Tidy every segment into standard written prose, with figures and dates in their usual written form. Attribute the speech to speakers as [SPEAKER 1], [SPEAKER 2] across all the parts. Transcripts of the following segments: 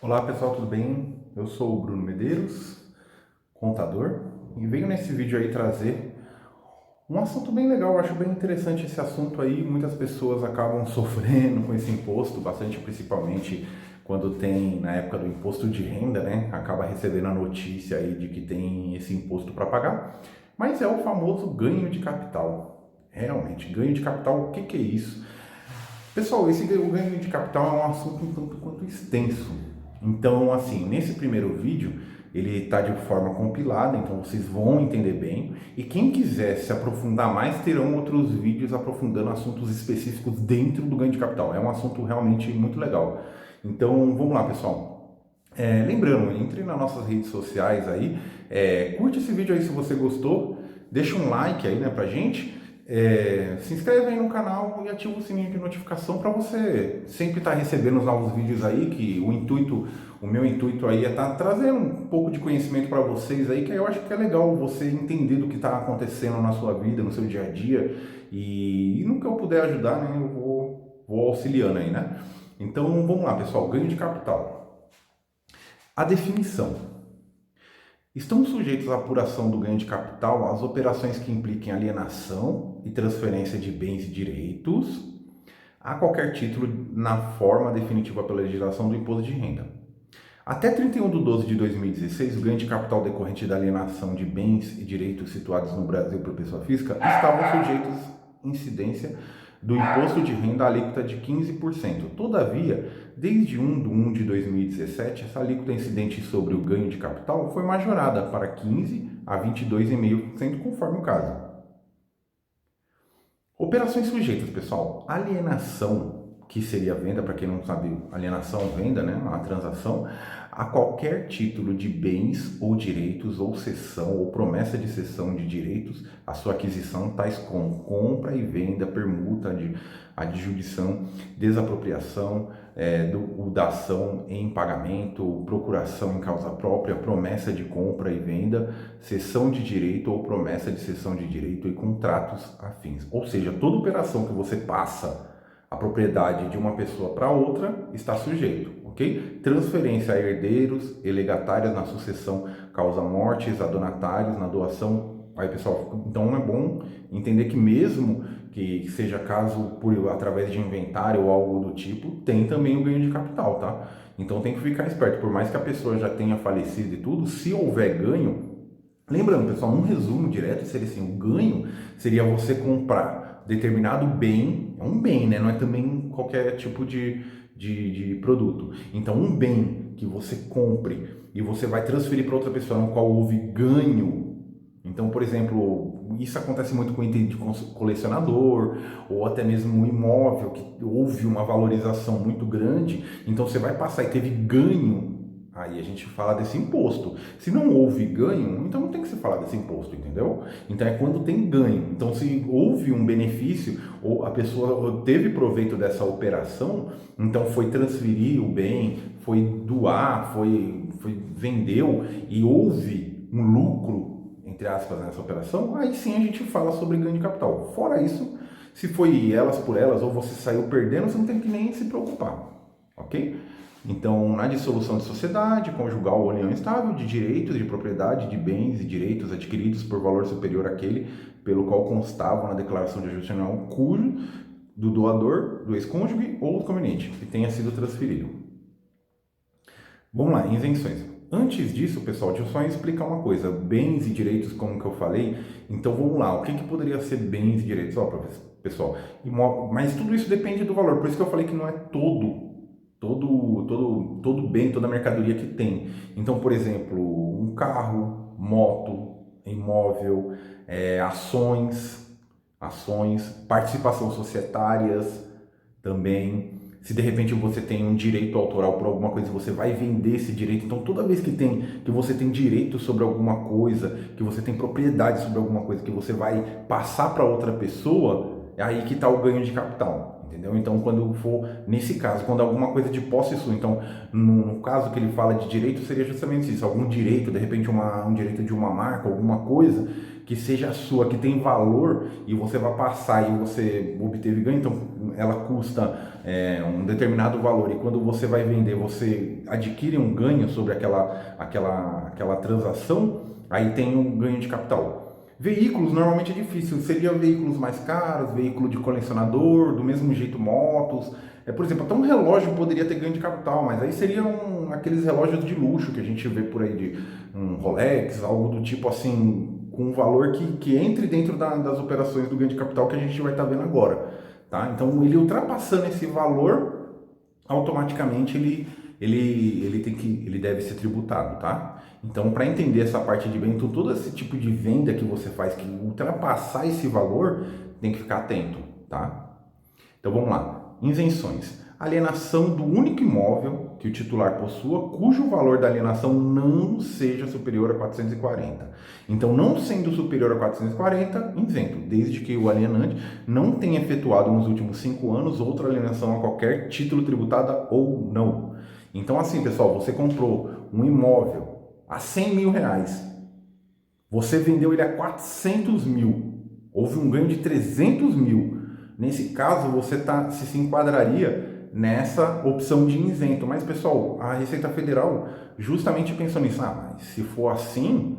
[SPEAKER 1] Olá pessoal, tudo bem? Eu sou o Bruno Medeiros, contador, e venho nesse vídeo aí trazer um assunto bem legal. Eu acho bem interessante esse assunto aí. Muitas pessoas acabam sofrendo com esse imposto, bastante principalmente quando tem na época do imposto de renda, né? Acaba recebendo a notícia aí de que tem esse imposto para pagar, mas é o famoso ganho de capital. Realmente, ganho de capital, o que que é isso? Pessoal, o ganho de capital é um assunto um tanto quanto extenso. Então, assim, nesse primeiro vídeo, ele está de forma compilada, então vocês vão entender bem. E quem quiser se aprofundar mais, terão outros vídeos aprofundando assuntos específicos dentro do ganho de capital. É um assunto realmente muito legal. Então, vamos lá, pessoal. Lembrando, entre nas nossas redes sociais aí, curte esse vídeo aí se você gostou, deixa um like aí, né, pra gente. Se inscreve aí no canal e ativa o sininho de notificação para você sempre estar recebendo os novos vídeos aí, que o meu intuito aí é estar trazendo um pouco de conhecimento para vocês aí, que eu acho que é legal você entender do que está acontecendo na sua vida, no seu dia a dia, e no que eu puder ajudar, né, eu vou auxiliando aí, né? Então vamos lá, pessoal, ganho de capital. A definição. Estão sujeitos à apuração do ganho de capital as operações que impliquem alienação e transferência de bens e direitos a qualquer título na forma definitiva pela legislação do imposto de renda. Até 31 de 12 de 2016, o ganho de capital decorrente da alienação de bens e direitos situados no Brasil por pessoa física estavam sujeitos à incidência do imposto de renda alíquota de 15%. Todavia, desde 1 de 1 de 2017, essa alíquota incidente sobre o ganho de capital foi majorada para 15% a 22,5%, conforme o caso. Operações sujeitas, pessoal. Alienação, que seria venda, para quem não sabe, alienação, venda, né? Uma transação, a qualquer título de bens ou direitos, ou cessão, ou promessa de cessão de direitos, a sua aquisição, tais como compra e venda, permuta, adjudição, desapropriação, dação em pagamento, procuração em causa própria, promessa de compra e venda, cessão de direito ou promessa de cessão de direito e contratos afins. Ou seja, toda operação que você passa a propriedade de uma pessoa para outra está sujeito, ok? Transferência a herdeiros e legatários na sucessão, causa mortes, a donatários na doação. Aí, pessoal, então é bom entender que mesmo que seja caso através de inventário ou algo do tipo, tem também o ganho de capital, tá? Então tem que ficar esperto, por mais que a pessoa já tenha falecido e tudo, se houver ganho, lembrando, pessoal, um resumo direto seria assim: o ganho seria você comprar determinado bem, é um bem, né? Não é também qualquer tipo de produto. Então, um bem que você compre e você vai transferir para outra pessoa no qual houve ganho. Então, por exemplo, isso acontece muito com item de colecionador ou até mesmo um imóvel que houve uma valorização muito grande. Então, você vai passar e teve ganho. Aí a gente fala desse imposto. Se não houve ganho, então não tem que se falar desse imposto, entendeu? Então é quando tem ganho. Então, se houve um benefício ou a pessoa teve proveito dessa operação, então foi transferir o bem, foi doar, foi vendeu e houve um lucro, entre aspas, nessa operação, aí sim a gente fala sobre ganho de capital. Fora isso, se foi elas por elas ou você saiu perdendo, você não tem que nem se preocupar, ok? Então, na dissolução de sociedade, conjugal ou união estável, de direitos de propriedade de bens e direitos adquiridos por valor superior àquele pelo qual constavam na declaração de ajuste anual, cujo do doador, do ex-cônjuge ou do conveniente, que tenha sido transferido. Vamos lá, isenções. Antes disso, pessoal, deixa eu só explicar uma coisa. Bens e direitos, como que eu falei. Então, vamos lá. O que poderia ser bens e direitos? Ó, pessoal, mas tudo isso depende do valor. Por isso que eu falei que não é todo bem, toda mercadoria que tem. Então, por exemplo, um carro, moto, imóvel, ações, participação societárias também. Se de repente você tem um direito autoral por alguma coisa, você vai vender esse direito. Então, toda vez que você tem direito sobre alguma coisa, que você tem propriedade sobre alguma coisa, que você vai passar para outra pessoa, é aí que está o ganho de capital, entendeu? Então, quando for, nesse caso, quando alguma coisa de posse sua, então, no caso que ele fala de direito, seria justamente isso, algum direito, de repente um direito de uma marca, alguma coisa que seja sua, que tem valor, e você vai passar e você obteve ganho, então ela custa um determinado valor, e quando você vai vender, você adquire um ganho sobre aquela transação, aí tem um ganho de capital. Veículos normalmente é difícil, seria veículos mais caros, veículo de colecionador, do mesmo jeito motos. Por exemplo, até um relógio poderia ter ganho de capital, mas aí seriam aqueles relógios de luxo que a gente vê por aí, de um Rolex, algo do tipo assim, com um valor que entre dentro das operações do ganho de capital que a gente vai estar vendo agora. Tá? Então, ele ultrapassando esse valor, automaticamente ele deve ser tributado, tá? Então, para entender essa parte de bem, então, todo esse tipo de venda que você faz, que ultrapassar esse valor, tem que ficar atento, tá? Então, vamos lá. Isenções. Alienação do único imóvel que o titular possua, cujo valor da alienação não seja superior a 440. Então, não sendo superior a 440, isento, desde que o alienante não tenha efetuado nos últimos 5 anos outra alienação a qualquer título tributada ou não. Então, assim, pessoal, você comprou um imóvel a 100 mil reais, você vendeu ele a 400 mil, houve um ganho de 300 mil. Nesse caso, você se enquadraria nessa opção de isento. Mas, pessoal, a Receita Federal justamente pensou nisso. Mas se for assim,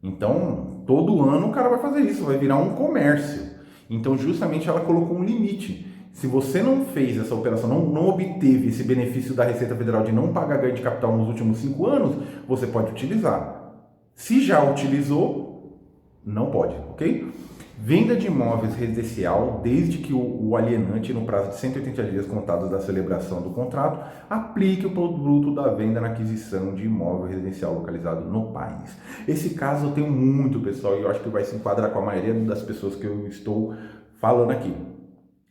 [SPEAKER 1] então todo ano o cara vai fazer isso, vai virar um comércio. Então, justamente ela colocou um limite. Se você não fez essa operação, não obteve esse benefício da Receita Federal de não pagar ganho de capital nos últimos 5 anos, você pode utilizar. Se já utilizou, não pode, ok? Venda de imóveis residencial, desde que o alienante, no prazo de 180 dias contados da celebração do contrato, aplique o produto da venda na aquisição de imóvel residencial localizado no país. Esse caso eu tenho muito, pessoal, e eu acho que vai se enquadrar com a maioria das pessoas que eu estou falando aqui.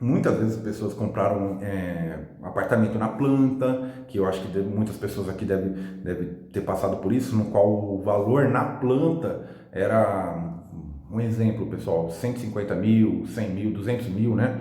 [SPEAKER 1] Muitas vezes as pessoas compraram apartamento na planta, que eu acho que muitas pessoas aqui devem ter passado por isso, no qual o valor na planta era, um exemplo, pessoal, 150 mil, 100 mil, 200 mil, né?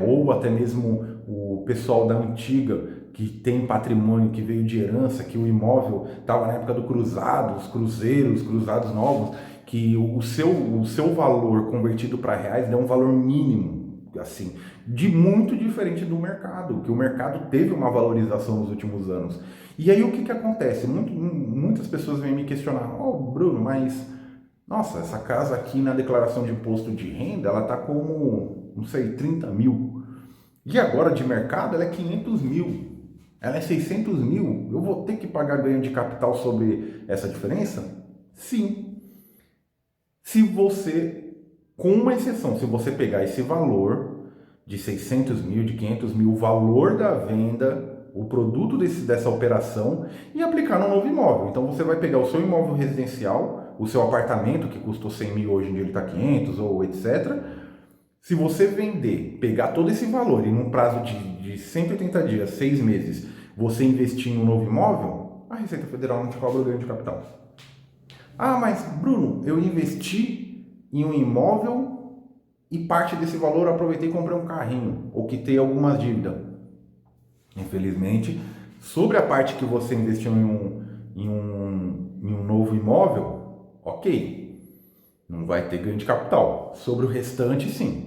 [SPEAKER 1] Ou até mesmo o pessoal da antiga, que tem patrimônio que veio de herança, que o imóvel estava na época do cruzado, os cruzeiros, cruzados novos, que o seu valor convertido para reais deu um valor mínimo, assim, de muito diferente do mercado, que o mercado teve uma valorização nos últimos anos. E aí o que acontece? Muitas pessoas vêm me questionar, Bruno, mas nossa, essa casa aqui na declaração de imposto de renda, ela está como, não sei, 30 mil. E agora de mercado ela é 500 mil. Ela é 600 mil. Eu vou ter que pagar ganho de capital sobre essa diferença? Sim. Se você, com uma exceção, se você pegar esse valor de 600 mil, de 500 mil, o valor da venda, o produto dessa operação, e aplicar no novo imóvel. Então você vai pegar o seu imóvel residencial, o seu apartamento que custou 100 mil, hoje em dia ele está 500 ou etc. Se você vender, pegar todo esse valor e num prazo de 180 dias, 6 meses, você investir em um novo imóvel, a Receita Federal não te cobra o ganho de capital. Ah, mas Bruno, eu investi em um imóvel e parte desse valor eu aproveitei e comprei um carrinho, ou quitei algumas dívidas. Infelizmente, sobre a parte que você investiu em um novo imóvel, ok, não vai ter ganho de capital. Sobre o restante, sim.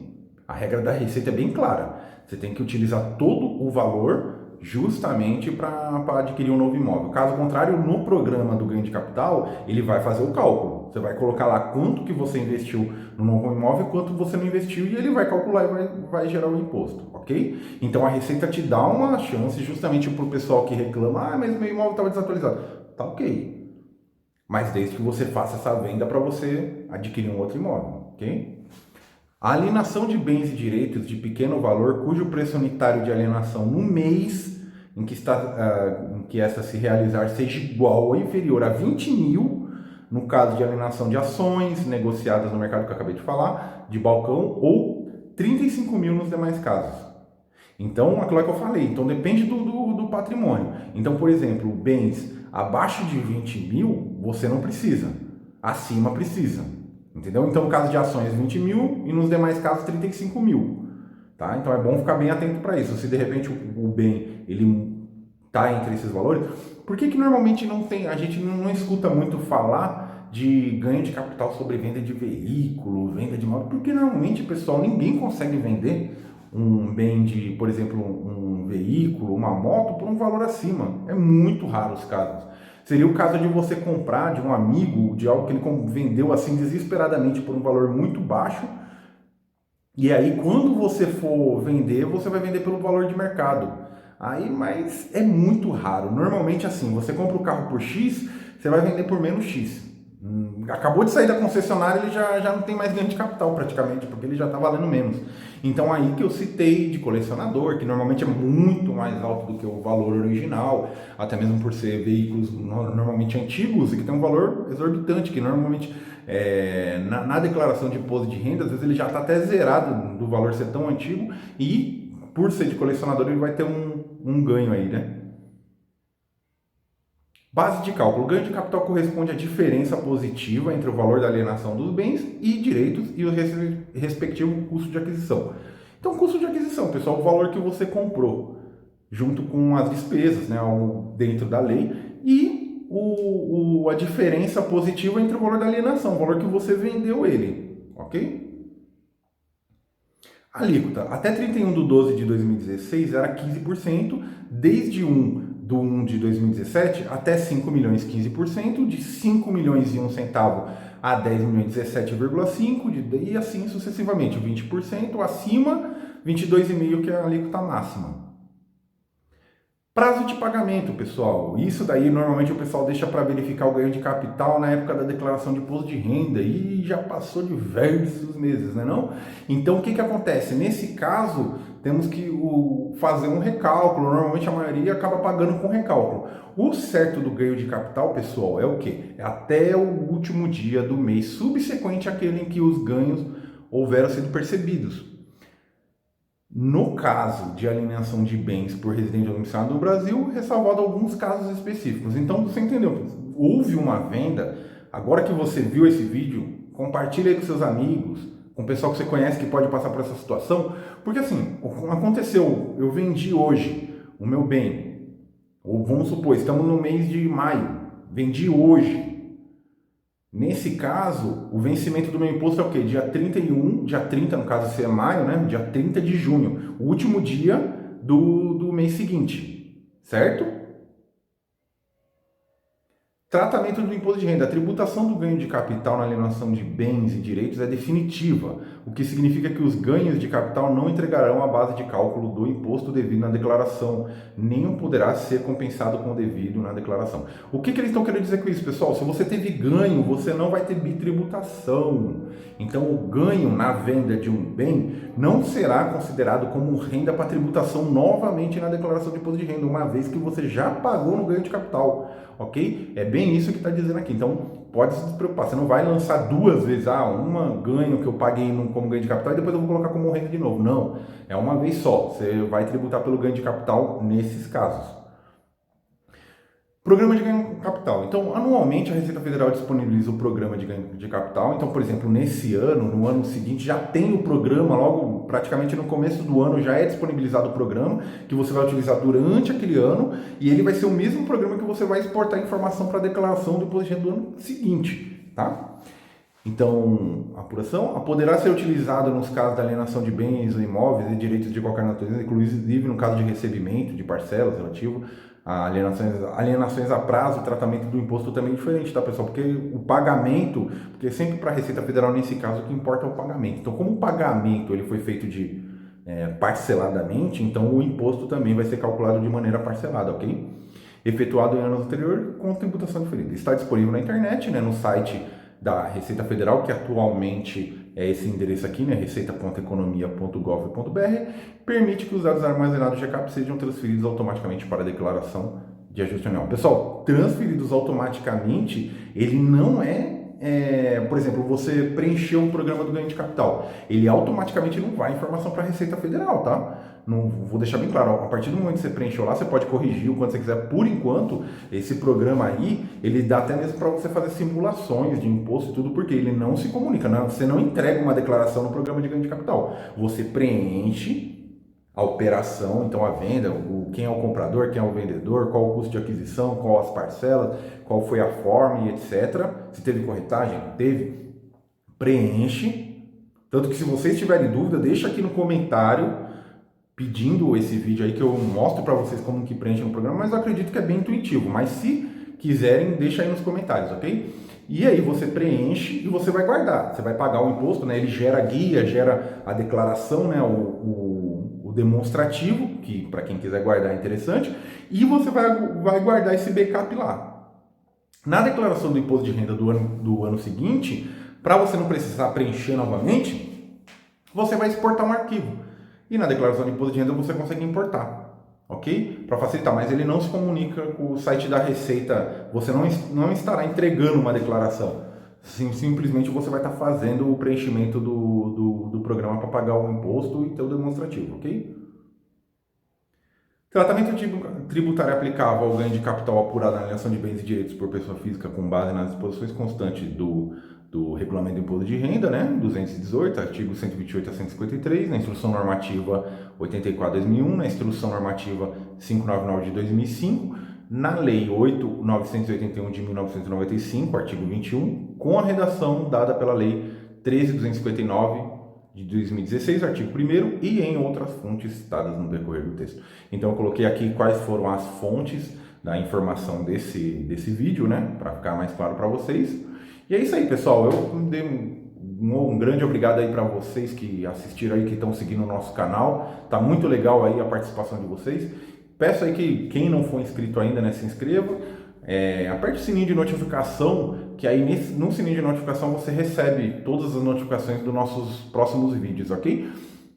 [SPEAKER 1] A regra da Receita é bem clara. Você tem que utilizar todo o valor justamente para adquirir um novo imóvel. Caso contrário, no programa do ganho de capital, ele vai fazer o cálculo. Você vai colocar lá quanto que você investiu no novo imóvel, quanto você não investiu, e ele vai calcular e vai gerar o imposto, ok? Então a Receita te dá uma chance justamente para o pessoal que reclama, mas meu imóvel estava desatualizado. Tá ok. Mas desde que você faça essa venda para você adquirir um outro imóvel, ok? A alienação de bens e direitos de pequeno valor, cujo preço unitário de alienação no mês em que esta se realizar seja igual ou inferior a 20 mil, no caso de alienação de ações negociadas no mercado que eu acabei de falar, de balcão, ou 35 mil nos demais casos. Então, aquilo que eu falei, então depende do patrimônio. Então, por exemplo, bens abaixo de 20 mil, você não precisa, acima precisa. Entendeu? Então, no caso de ações, 20 mil, e nos demais casos, 35 mil. tá? Então é bom ficar bem atento para isso. Se de repente o bem ele está entre esses valores, por que normalmente não tem, a gente não escuta muito falar de ganho de capital sobre venda de veículo, venda de moto? Porque normalmente, pessoal, ninguém consegue vender um bem de, por exemplo, um veículo, uma moto, por um valor acima. É muito raro os casos. Seria o caso de você comprar de um amigo, de algo que ele vendeu assim desesperadamente por um valor muito baixo, e aí quando você for vender, você vai vender pelo valor de mercado. Aí, mas é muito raro. Normalmente assim, você compra o carro por X, você vai vender por menos X. Acabou de sair da concessionária, ele já não tem mais ganho de capital praticamente, porque ele já está valendo menos. Então aí que eu citei de colecionador, que normalmente é muito mais alto do que o valor original, até mesmo por ser veículos normalmente antigos e que tem um valor exorbitante, que normalmente na declaração de imposto de renda, às vezes ele já está até zerado do valor ser tão antigo e por ser de colecionador ele vai ter um ganho aí, né? Base de cálculo. O ganho de capital corresponde à diferença positiva entre o valor da alienação dos bens e direitos e o respectivo custo de aquisição. Então, custo de aquisição, pessoal, o valor que você comprou, junto com as despesas, né, dentro da lei, e a diferença positiva entre o valor da alienação, o valor que você vendeu ele, ok? Alíquota. Até 31 de 12 de 2016 era 15%, desde 1 de 2017 até 5 milhões 15%, de 5 milhões e 1 centavo a 10 milhões 17,5%, e assim sucessivamente, 20% acima, 22,5% que é a alíquota máxima. Prazo de pagamento, pessoal. Isso daí normalmente o pessoal deixa para verificar o ganho de capital na época da declaração de imposto de renda e já passou diversos meses, né não? Então o que acontece? Nesse caso, temos que fazer um recálculo. Normalmente a maioria acaba pagando com recálculo. O certo do ganho de capital, pessoal, é o quê? É até o último dia do mês subsequente àquele em que os ganhos houveram sido percebidos. No caso de alienação de bens por residente domiciliado no Brasil, ressalvado alguns casos específicos. Então, você entendeu? Houve uma venda, agora que você viu esse vídeo, compartilhe aí com seus amigos, com o pessoal que você conhece que pode passar por essa situação, porque assim, aconteceu, eu vendi hoje o meu bem, ou vamos supor, estamos no mês de maio, vendi hoje. Nesse caso, o vencimento do meu imposto é o quê? Dia 30 no caso se é maio, né? Dia 30 de junho, o último dia do mês seguinte, certo? Tratamento do imposto de renda. A tributação do ganho de capital na alienação de bens e direitos é definitiva, o que significa que os ganhos de capital não entregarão a base de cálculo do imposto devido na declaração, nem poderá ser compensado com o devido na declaração. O que eles estão querendo dizer com isso, pessoal? Se você teve ganho, você não vai ter bitributação. Então, o ganho na venda de um bem não será considerado como renda para tributação novamente na declaração de imposto de renda, uma vez que você já pagou no ganho de capital. Ok? É bem isso que está dizendo aqui. Então, pode se despreocupar. Você não vai lançar duas vezes, uma ganho que eu paguei como ganho de capital e depois eu vou colocar como renda de novo. Não, é uma vez só. Você vai tributar pelo ganho de capital nesses casos. Programa de ganho de capital. Então, anualmente a Receita Federal disponibiliza o programa de ganho de capital. Então, por exemplo, nesse ano, no ano seguinte, já tem o programa, logo praticamente no começo do ano já é disponibilizado o programa que você vai utilizar durante aquele ano e ele vai ser o mesmo programa que você vai exportar informação para a declaração do imposto de renda do ano seguinte, tá? Então, a apuração poderá ser utilizada nos casos da alienação de bens ou imóveis e direitos de qualquer natureza, inclusive no caso de recebimento de parcelas relativo a alienações a prazo, o tratamento do imposto também é diferente, tá, pessoal? Porque o pagamento, porque sempre para a Receita Federal, nesse caso, o que importa é o pagamento. Então, como o pagamento ele foi feito parceladamente, então o imposto também vai ser calculado de maneira parcelada, ok? Efetuado em anos anteriores com tributação diferida. Está disponível na internet, né, no site da Receita Federal, que atualmente é esse endereço aqui, né, receita.economia.gov.br, permite que os dados armazenados de GCAP sejam transferidos automaticamente para a declaração de ajuste anual. Pessoal, transferidos automaticamente, ele não por exemplo, você preencheu o programa do ganho de capital, ele automaticamente não vai informação para a Receita Federal, tá? Não, vou deixar bem claro, a partir do momento que você preencheu lá, você pode corrigir o quanto você quiser. Por enquanto, esse programa aí, ele dá até mesmo para você fazer simulações de imposto e tudo, porque ele não se comunica, né? Você não entrega uma declaração no programa de ganho de capital. Você preenche a operação, então a venda, quem é o comprador, quem é o vendedor, qual o custo de aquisição, qual as parcelas, qual foi a forma e etc. Se teve corretagem, não teve, preenche. Tanto que se vocês tiverem dúvida, deixa aqui no comentário pedindo esse vídeo aí que eu mostro para vocês como que preenche no programa, mas eu acredito que é bem intuitivo. Mas se quiserem, deixa aí nos comentários, ok? E aí você preenche e você vai guardar. Você vai pagar o imposto, né? Ele gera a guia, gera a declaração, né? O demonstrativo, que para quem quiser guardar é interessante, e você vai guardar esse backup lá. Na declaração do imposto de renda do ano seguinte, para você não precisar preencher novamente, você vai exportar um arquivo. E na declaração de imposto de renda você consegue importar, ok? Para facilitar, mas ele não se comunica com o site da Receita, você não estará entregando uma declaração. Simplesmente você vai estar fazendo o preenchimento do programa para pagar o imposto e ter o demonstrativo, ok? Tratamento tributário aplicável ao ganho de capital apurado na alienação de bens e direitos por pessoa física com base nas disposições constantes do Regulamento do Imposto de Renda, né? 218, artigo 128 a 153, na Instrução Normativa 84/2001, na Instrução Normativa 599 de 2005, na Lei 8.981 de 1995, artigo 21, com a redação dada pela Lei 13.259 de 2016, artigo 1º, e em outras fontes citadas no decorrer do texto. Então eu coloquei aqui quais foram as fontes da informação desse vídeo, né, para ficar mais claro para vocês. E é isso aí, pessoal. Eu dei um grande obrigado aí para vocês que assistiram aí, que estão seguindo o nosso canal. Tá muito legal aí a participação de vocês. Peço aí que quem não for inscrito ainda, né, se inscreva. Aperte o sininho de notificação, que aí no sininho de notificação você recebe todas as notificações dos nossos próximos vídeos, ok?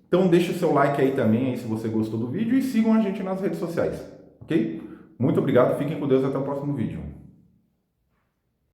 [SPEAKER 1] Então deixe o seu like aí também aí se você gostou do vídeo e sigam a gente nas redes sociais, ok? Muito obrigado, fiquem com Deus, até o próximo vídeo.